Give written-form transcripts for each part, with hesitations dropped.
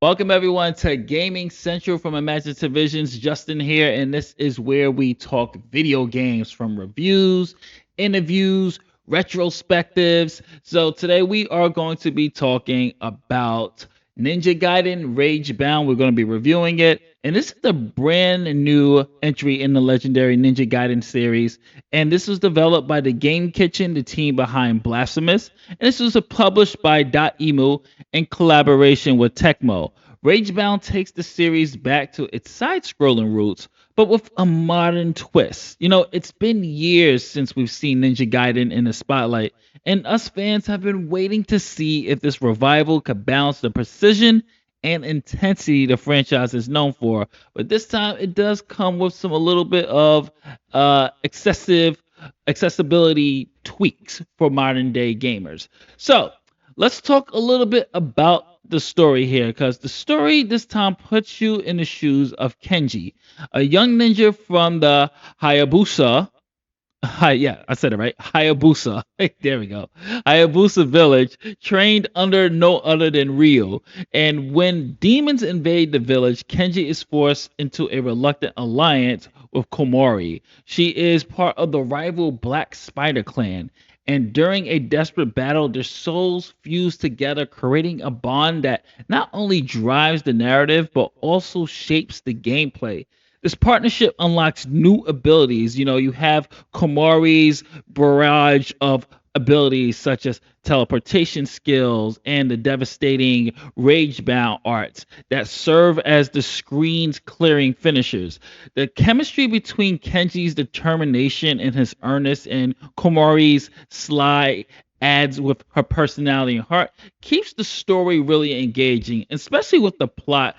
Welcome everyone to Gaming Central from Imaginative Visions. Justin here, and this is where we talk video games from reviews, interviews, retrospectives. So today we are going to be talking about Ninja Gaiden Ragebound. We're going to be reviewing it, and this is the brand new entry in the legendary Ninja Gaiden series. And this was developed by the Game Kitchen, the team behind Blasphemous, and this was published by Dotemu in collaboration with Tecmo. Ragebound takes the series back to its side scrolling roots, but with a modern twist. It's been years since we've seen Ninja Gaiden in the spotlight, and us fans have been waiting to see if this revival could balance the precision and intensity the franchise is known for. But this time it does come with some a little bit of excessive accessibility tweaks for modern day gamers. So let's talk a little bit about the story here, because the story this time puts you in the shoes of Kenji, a young ninja from the Hayabusa. Hi, yeah, I said it right. Hayabusa. There we go. Hayabusa village, trained under no other than Ryo. And when demons invade the village, Kenji is forced into a reluctant alliance with Komori. She is part of the rival Black Spider clan. And during a desperate battle, their souls fuse together, creating a bond that not only drives the narrative, but also shapes the gameplay. This partnership unlocks new abilities. You have Komori's barrage of abilities such as teleportation skills and the devastating ragebound arts that serve as the screen's clearing finishers. The chemistry between Kenji's determination and his earnest and Komori's sly adds with her personality and heart keeps the story really engaging, especially with the plot.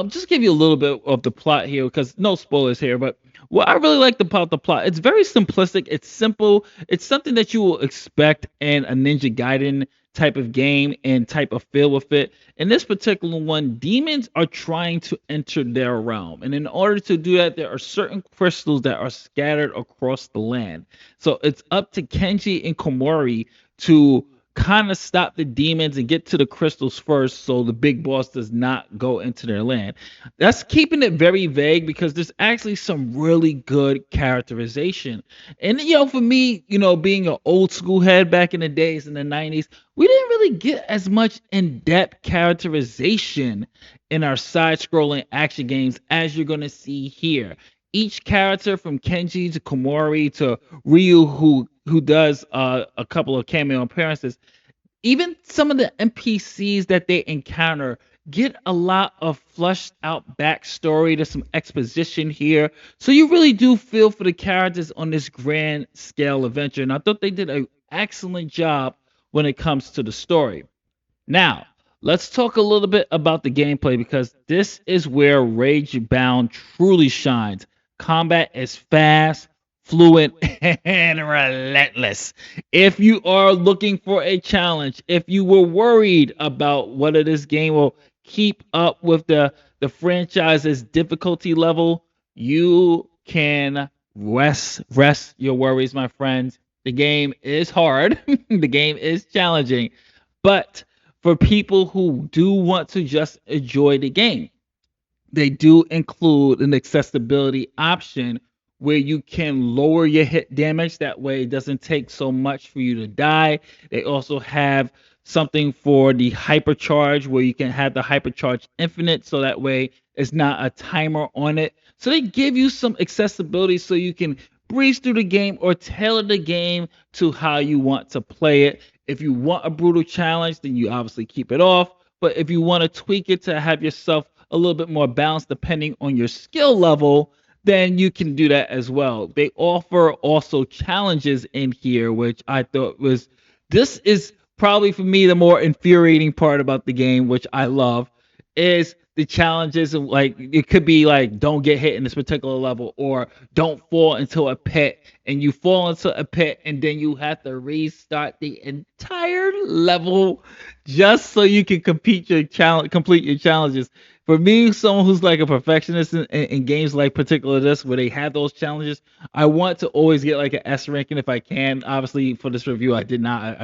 Just give you a little bit of the plot here, because no spoilers here. But what I really like about the plot, it's very simplistic. It's simple. It's something that you will expect in a Ninja Gaiden type of game and type of feel with it. In this particular one, demons are trying to enter their realm, and in order to do that, there are certain crystals that are scattered across the land. So it's up to Kenji and Komori to kind of stop the demons and get to the crystals first, so the big boss does not go into their land. That's keeping it very vague, because there's actually some really good characterization. And for me, being an old school head back in the days in the 90s, we didn't really get as much in-depth characterization in our side-scrolling action games as you're going to see here. Each character, from Kenji to Komori to Ryu, who does a couple of cameo appearances, even some of the NPCs that they encounter get a lot of flushed out backstory. There's some exposition here. So you really do feel for the characters on this grand scale adventure. And I thought they did an excellent job when it comes to the story. Now, let's talk a little bit about the gameplay, because this is where Ragebound truly shines. Combat is fast, fluid, and relentless. If you are looking for a challenge, if you were worried about whether this game will keep up with the franchise's difficulty level, you can rest your worries, my friends. The game is hard. The game is challenging, but for people who do want to just enjoy the game, they do include an accessibility option where you can lower your hit damage. That way, it doesn't take so much for you to die. They also have something for the hypercharge, where you can have the hypercharge infinite, so that way it's not a timer on it. So they give you some accessibility so you can breeze through the game or tailor the game to how you want to play it. If you want a brutal challenge, then you obviously keep it off. But if you want to tweak it to have yourself a little bit more balanced depending on your skill level, then you can do that as well. They offer also challenges in here, which I thought was, this is probably for me the more infuriating part about the game, which I love, is the challenges of, like, it could be like, don't get hit in this particular level, or don't fall into a pit, and you fall into a pit and then you have to restart the entire level. just so you can complete your challenges. For me, someone who's like a perfectionist in games like particular this, where they have those challenges, I want to always get like an S ranking if I can. Obviously, for this review, I did not.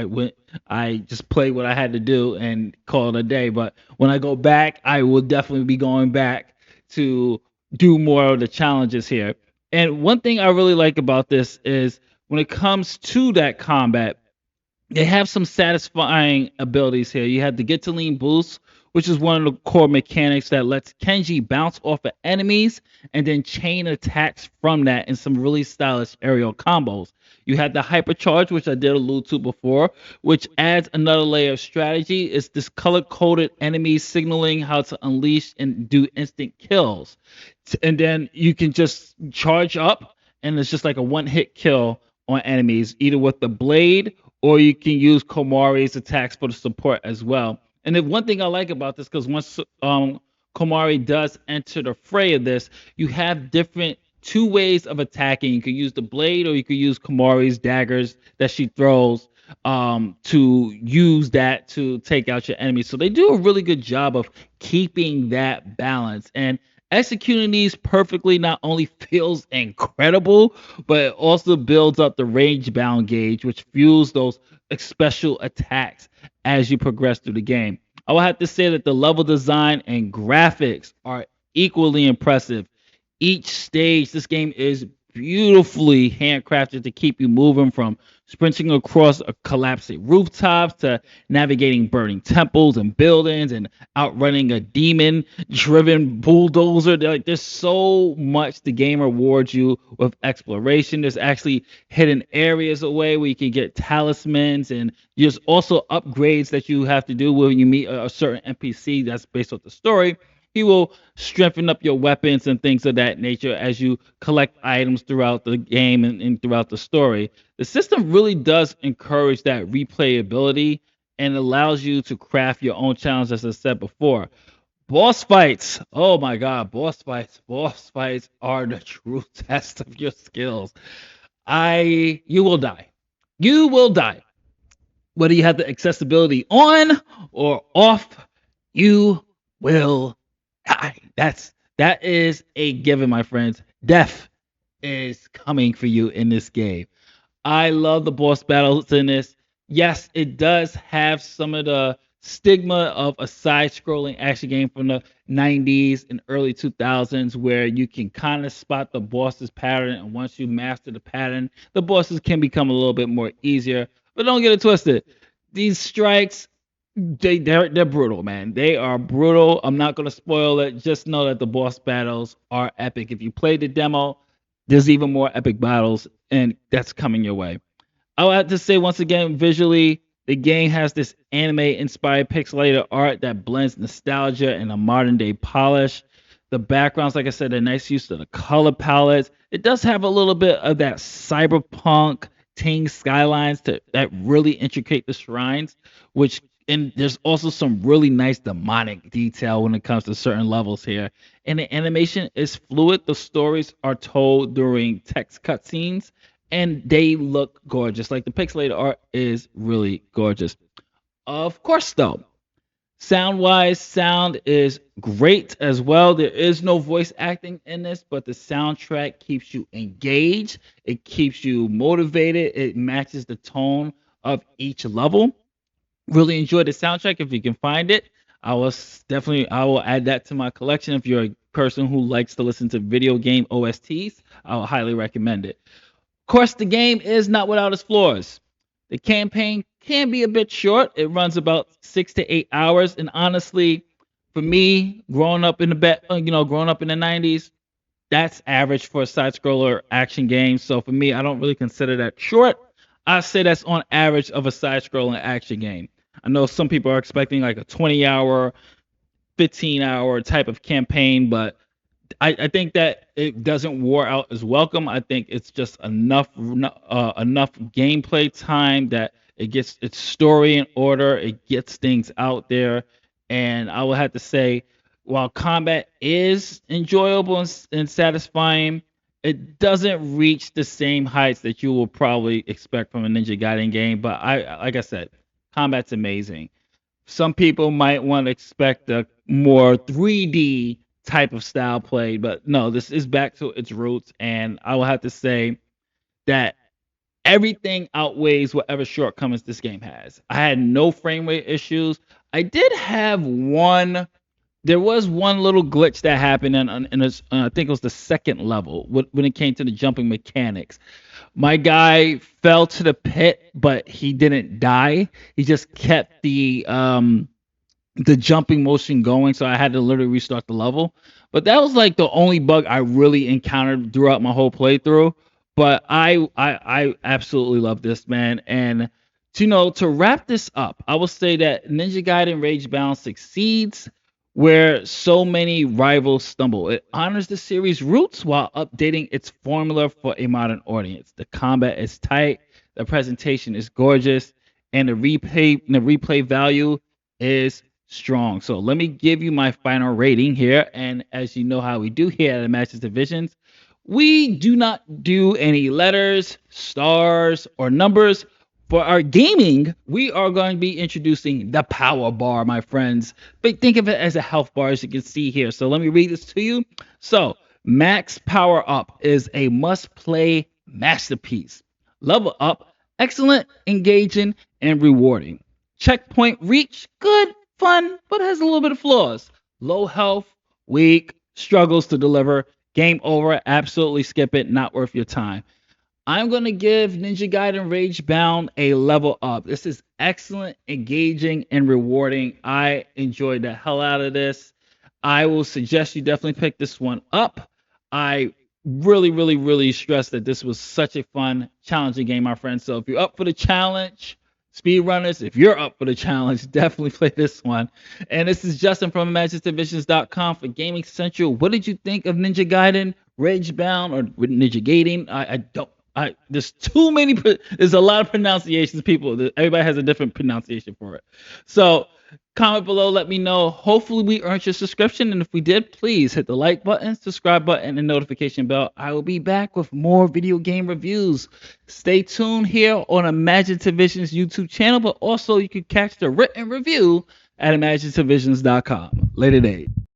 I just played what I had to do and call it a day. But when I go back, I will definitely be going back to do more of the challenges here. And one thing I really like about this is when it comes to that combat, they have some satisfying abilities here. You have the Get to Lean boost, which is one of the core mechanics that lets Kenji bounce off of enemies and then chain attacks from that in some really stylish aerial combos. You have the Hypercharge, which I did allude to before, which adds another layer of strategy. It's this color coded enemy signaling how to unleash and do instant kills. And then you can just charge up, and it's just like a one hit kill on enemies, either with the blade or you can use Komari's attacks for the support as well. And then one thing I like about this, because once Komari does enter the fray of this, you have different two ways of attacking. You can use the blade, or you can use Komari's daggers that she throws to use that to take out your enemies. So they do a really good job of keeping that balance. And executing these perfectly not only feels incredible, but it also builds up the range bound gauge, which fuels those special attacks as you progress through the game. I will have to say that the level design and graphics are equally impressive. Each stage, this game is beautifully handcrafted to keep you moving, from sprinting across a collapsing rooftops to navigating burning temples and buildings and outrunning a demon driven bulldozer. Like, there's so much the game rewards you with exploration. There's actually hidden areas away where you can get talismans, and there's also upgrades that you have to do when you meet a certain NPC that's based off the story. He will strengthen up your weapons and things of that nature as you collect items throughout the game and throughout the story. The system really does encourage that replayability and allows you to craft your own challenge, as I said before. Boss fights. Oh my god, boss fights. Boss fights are the true test of your skills. You will die. You will die. Whether you have the accessibility on or off, you will die. That is a given, my friends. Death is coming for you in this game. I love the boss battles in this. Yes, it does have some of the stigma of a side-scrolling action game from the 90s and early 2000s, where you can kind of spot the boss's pattern, and once you master the pattern, the bosses can become a little bit more easier. But don't get it twisted. These strikes, they're brutal, man. They are brutal. I'm not gonna spoil it. Just know that the boss battles are epic. If you played the demo, there's even more epic battles, and that's coming your way. I would have to say once again, visually, the game has this anime-inspired pixelated art that blends nostalgia and a modern-day polish. The backgrounds, like I said, a nice use of the color palettes. It does have a little bit of that cyberpunk ting skylines that really intricate the shrines, which, and there's also some really nice demonic detail when it comes to certain levels here. And the animation is fluid. The stories are told during text cutscenes, and they look gorgeous. Like, the pixelated art is really gorgeous. Of course, though, sound wise, sound is great as well. There is no voice acting in this, but the soundtrack keeps you engaged, it keeps you motivated, it matches the tone of each level. Really enjoy the soundtrack if you can find it. I will add that to my collection. If you're a person who likes to listen to video game OSTs, I will highly recommend it. Of course, the game is not without its flaws. The campaign can be a bit short. It runs about 6 to 8 hours, and honestly, for me, growing up in the '90s, that's average for a side scroller action game. So for me, I don't really consider that short. I say that's on average of a side scrolling action game. I know some people are expecting like a 20-hour, 15-hour type of campaign, but I think that it doesn't wear out as welcome. I think it's just enough gameplay time that it gets its story in order. It gets things out there, and I would have to say, while combat is enjoyable and satisfying, it doesn't reach the same heights that you will probably expect from a Ninja Gaiden game. But like I said, combat's amazing. some people might want to expect a more 3D type of style play, but no, this is back to its roots, and I will have to say that everything outweighs whatever shortcomings this game has. I had no frame rate issues. I did have one. There was one little glitch that happened I think it was the second level when it came to the jumping mechanics. My guy fell to the pit, but he didn't die. He just kept the jumping motion going, so I had to literally restart the level. But that was like the only bug I really encountered throughout my whole playthrough. But I absolutely love this, man. And to wrap this up, I will say that Ninja Gaiden Ragebound succeeds where so many rivals stumble. It honors the series' roots while updating its formula for a modern audience. The combat is tight, the presentation is gorgeous, and the replay value is strong. So let me give you my final rating here. And as you know how we do here at Imagine Divisions, we do not do any letters, stars, or numbers. For our gaming, we are going to be introducing the power bar, my friends. But think of it as a health bar, as you can see here. So let me read this to you. So, Max Power Up is a must play masterpiece. Level Up, excellent, engaging, and rewarding. Checkpoint Reach, good, fun, but has a little bit of flaws. Low health, weak, struggles to deliver. Game over, absolutely skip it, not worth your time. I'm going to give Ninja Gaiden Ragebound a level up. This is excellent, engaging, and rewarding. I enjoyed the hell out of this. I will suggest you definitely pick this one up. I really, really, really stress that this was such a fun, challenging game, my friends. So if you're up for the challenge, speedrunners, if you're up for the challenge, definitely play this one. And this is Justin from ImagineDivisions.com for Gaming Central. What did you think of Ninja Gaiden Ragebound or with Ninja Gaiden? I don't. There's too many. There's a lot of pronunciations. Everybody has a different pronunciation for it. So comment below. Let me know. Hopefully we earned your subscription, and if we did, please hit the like button, subscribe button, and notification bell. I will be back with more video game reviews. Stay tuned here on Imagine Visions YouTube channel, but also you can catch the written review at ImagineToVisions.com. Later days.